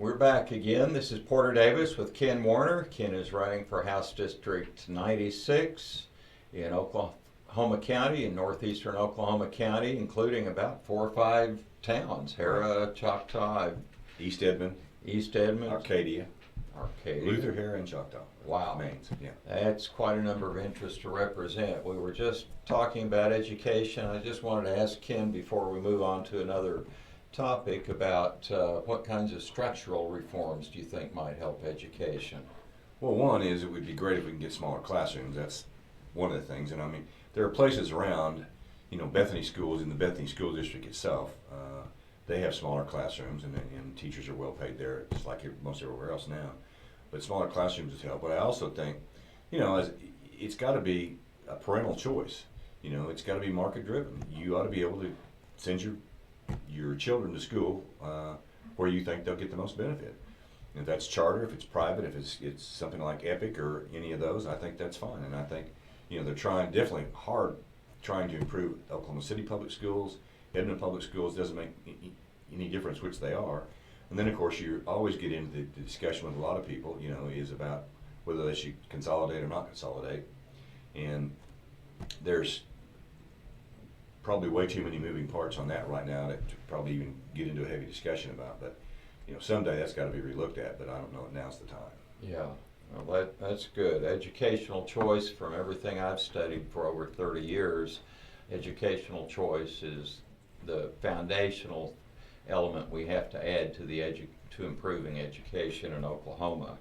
We're back again. This is Porter Davis with Ken Warner. Ken is running for House District 96 in Oklahoma County, in northeastern Oklahoma County, including about 4 or 5 towns: Hera, Choctaw, East Edmond, East Edmond, Arcadia, Arcadia. Luther, Hera, and Choctaw. Wow. Mains, yeah. That's quite a number of interests to represent. We were just talking about education. I just wanted to ask Ken before we move on to another topic about what kinds of structural reforms do you think might help education? Well, one is it would be great if we can get smaller classrooms. That's one of the things. And I mean, there are places around, Bethany schools, in the Bethany School District itself, they have smaller classrooms and teachers are well paid there, just like most everywhere else now. But smaller classrooms would help. But I also think, it's got to be a parental choice. It's got to be market driven. You ought to be able to send your children to school where you think they'll get the most benefit. If that's charter, if it's private, if it's something like Epic or any of those, I think that's fine. And I think they're trying to improve Oklahoma City public schools, Edmond public schools. Doesn't make any difference which they are. And then of course you always get into the discussion with a lot of people, is about whether they should consolidate or not consolidate. And there's probably way too many moving parts on that right now to probably even get into a heavy discussion about. But someday that's got to be relooked at. But I don't know if now's the time. Yeah, well, that's good. Educational choice, from everything I've studied for over 30 years, educational choice is the foundational element we have to add to improving education in Oklahoma.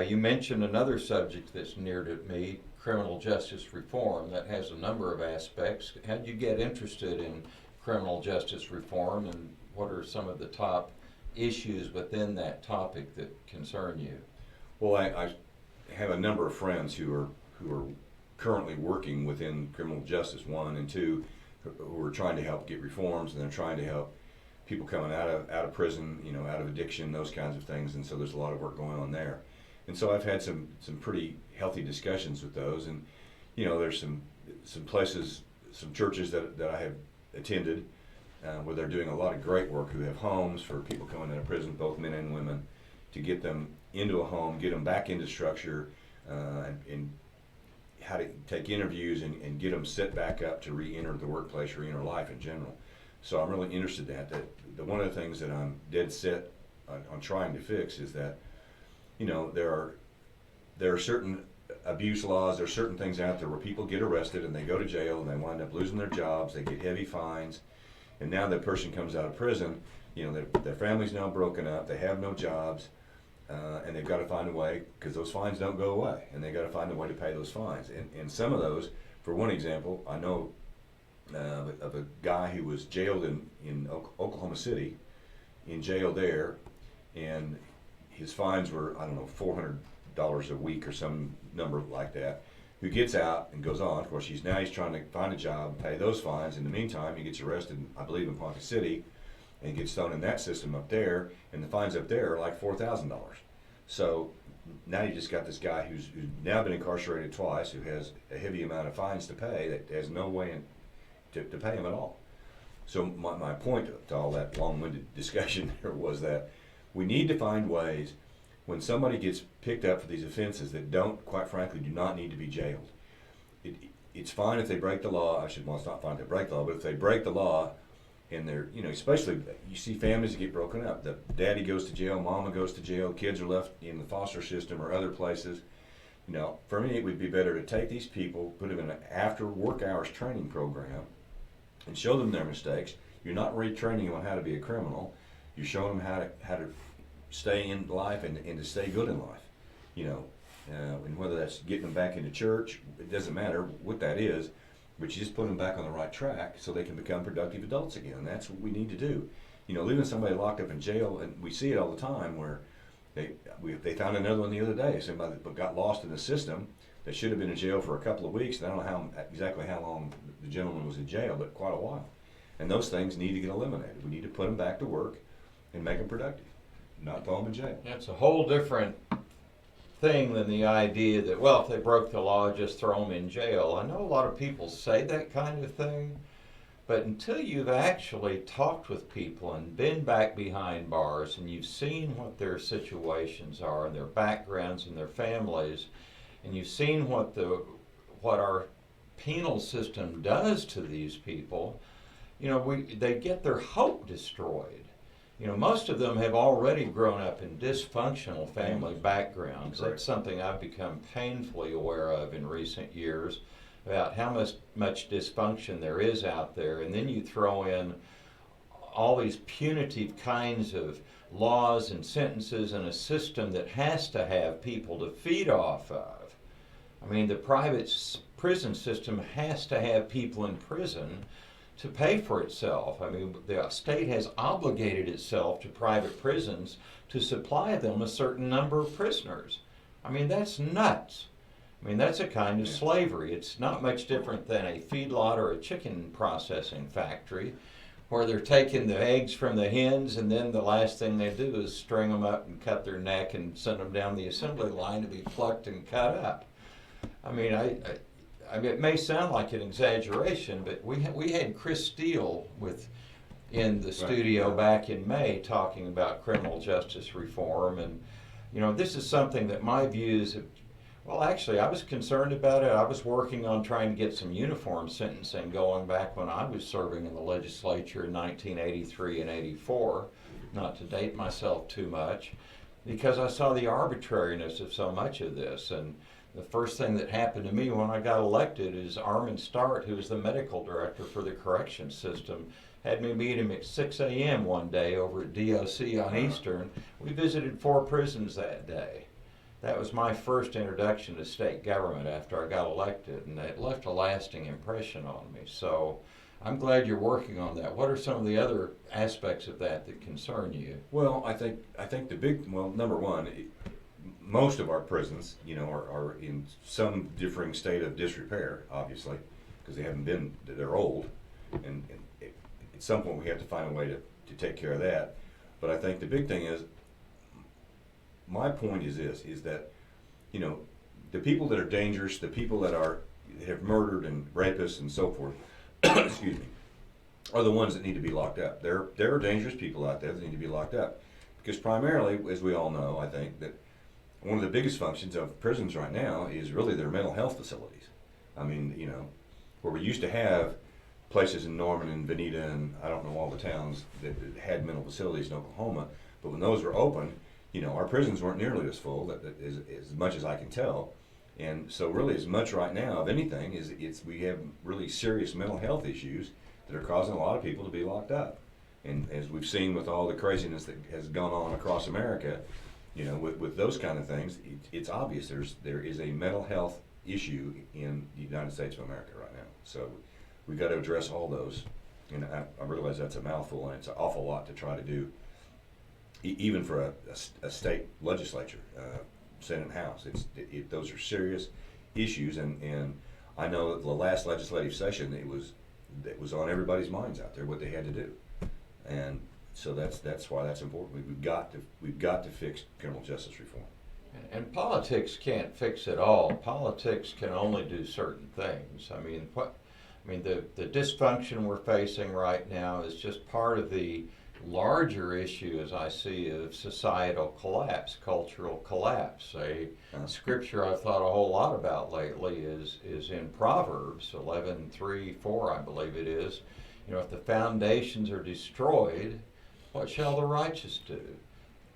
You mentioned another subject that's near to me, criminal justice reform. That has a number of aspects. How did you get interested in criminal justice reform, and what are some of the top issues within that topic that concern you? Well, I have a number of friends who are currently working within criminal justice, one, and two, who are trying to help get reforms, and they're trying to help people coming out of prison, out of addiction, those kinds of things. And so there's a lot of work going on there. And so I've had some pretty healthy discussions with those. And there's some places, some churches that I have attended where they're doing a lot of great work, who have homes for people coming out of prison, both men and women, to get them into a home, get them back into structure, and how to take interviews and get them set back up to re-enter the workplace, re-enter life in general. So I'm really interested in that. One of the things that I'm dead set on trying to fix is that, there are certain abuse laws, there are certain things out there where people get arrested and they go to jail and they wind up losing their jobs, they get heavy fines, and now that person comes out of prison, their family's now broken up, they have no jobs, and they've got to find a way, because those fines don't go away, and they've got to find a way to pay those fines. And some of those, for one example, I know of a guy who was jailed in Oklahoma City, in jail there, and his fines were, I don't know, $400 a week or some number like that, who gets out and goes on. Of course, he's trying to find a job and pay those fines. In the meantime, he gets arrested, I believe, in Ponca City, and gets thrown in that system up there, and the fines up there are like $4,000. So now you just got this guy who's now been incarcerated twice, who has a heavy amount of fines to pay, that has no way to pay him at all. So my point to all that long-winded discussion there was that we need to find ways, when somebody gets picked up for these offenses that quite frankly, do not need to be jailed. It's fine if they break the law. It's not fine if they break the law, but if they break the law, and they're, especially you see families that get broken up. The daddy goes to jail, mama goes to jail, kids are left in the foster system or other places. For me, it would be better to take these people, put them in an after work hours training program, and show them their mistakes. You're not retraining them on how to be a criminal. You're showing them how to stay in life and to stay good in life. And whether that's getting them back into church, it doesn't matter what that is, but you just put them back on the right track so they can become productive adults again. And that's what we need to do. Leaving somebody locked up in jail, and we see it all the time, where they found another one the other day, somebody that got lost in the system that should have been in jail for a couple of weeks. And I don't know exactly how long the gentleman was in jail, but quite a while. And those things need to get eliminated. We need to put them back to work and make them productive, not throw them in jail. That's a whole different thing than the idea that, well, if they broke the law, just throw them in jail. I know a lot of people say that kind of thing, But until you've actually talked with people and been back behind bars and you've seen what their situations are and their backgrounds and their families, and you've seen what our penal system does to these people, they get their hope destroyed. Most of them have already grown up in dysfunctional family backgrounds. Correct. That's something I've become painfully aware of in recent years, about how much dysfunction there is out there. And then you throw in all these punitive kinds of laws and sentences and a system that has to have people to feed off of. I mean, the private prison system has to have people in prison to pay for itself. I mean, the state has obligated itself to private prisons to supply them a certain number of prisoners. I mean, that's nuts. I mean, that's a kind of slavery. It's not much different than a feedlot or a chicken processing factory where they're taking the eggs from the hens, and then the last thing they do is string them up and cut their neck and send them down the assembly line to be plucked and cut up. I mean, I mean, it may sound like an exaggeration, but we had Chris Steele in the studio back in May talking about criminal justice reform, and this is something that my views have. Well, actually, I was concerned about it. I was working on trying to get some uniform sentencing going back when I was serving in the legislature in 1983 and 84, not to date myself too much, because I saw the arbitrariness of so much of this. And the first thing that happened to me when I got elected is Armin Start, who was the medical director for the corrections system, had me meet him at 6 a.m. one day over at DOC on Eastern. We visited 4 prisons that day. That was my first introduction to state government after I got elected, and it left a lasting impression on me. So I'm glad you're working on that. What are some of the other aspects of that concern you? Well, I think number one, most of our prisons, are in some differing state of disrepair, obviously, because they're old, and at some point we have to find a way to take care of that. But I think the big thing is, my point is that, the people that are dangerous, the people that have murdered and rapists and so forth, excuse me, are the ones that need to be locked up. There are dangerous people out there that need to be locked up. Because primarily, as we all know, I think that one of the biggest functions of prisons right now is really their mental health facilities. I mean, where we used to have places in Norman and Veneta and I don't know all the towns that had mental facilities in Oklahoma, but when those were open, our prisons weren't nearly as full, as much as I can tell. And so really as much right now, if anything, we have really serious mental health issues that are causing a lot of people to be locked up. And as we've seen with all the craziness that has gone on across America, with those kind of things, it's obvious there is a mental health issue in the United States of America right now. So we've got to address all those. And I realize that's a mouthful, and it's an awful lot to try to do, even for a state legislature, Senate and House. Those are serious issues, and I know that the last legislative session, it was on everybody's minds out there what they had to do, and so that's why that's important. We've got to fix criminal justice reform. And politics can't fix it all. Politics can only do certain things. I mean, the dysfunction we're facing right now is just part of the larger issue, as I see, of societal collapse, cultural collapse. A scripture I've thought a whole lot about lately is in Proverbs 11:3-4, I believe it is. If the foundations are destroyed, what shall the righteous do?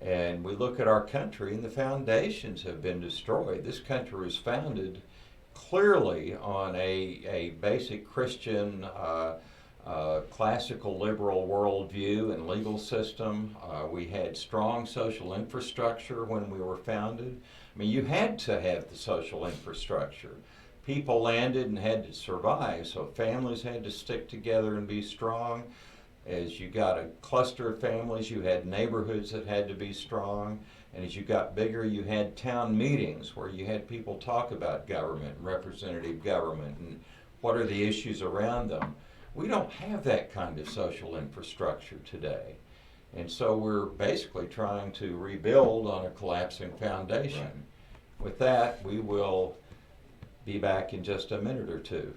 And we look at our country, and the foundations have been destroyed. This country was founded clearly on a basic Christian classical liberal worldview and legal system. We had strong social infrastructure when we were founded. I mean, you had to have the social infrastructure. People landed and had to survive, so families had to stick together and be strong. As you got a cluster of families, you had neighborhoods that had to be strong. And as you got bigger, you had town meetings where you had people talk about government and representative government and what are the issues around them. We don't have that kind of social infrastructure today. And so we're basically trying to rebuild on a collapsing foundation. Right. With that, we will be back in just a minute or two.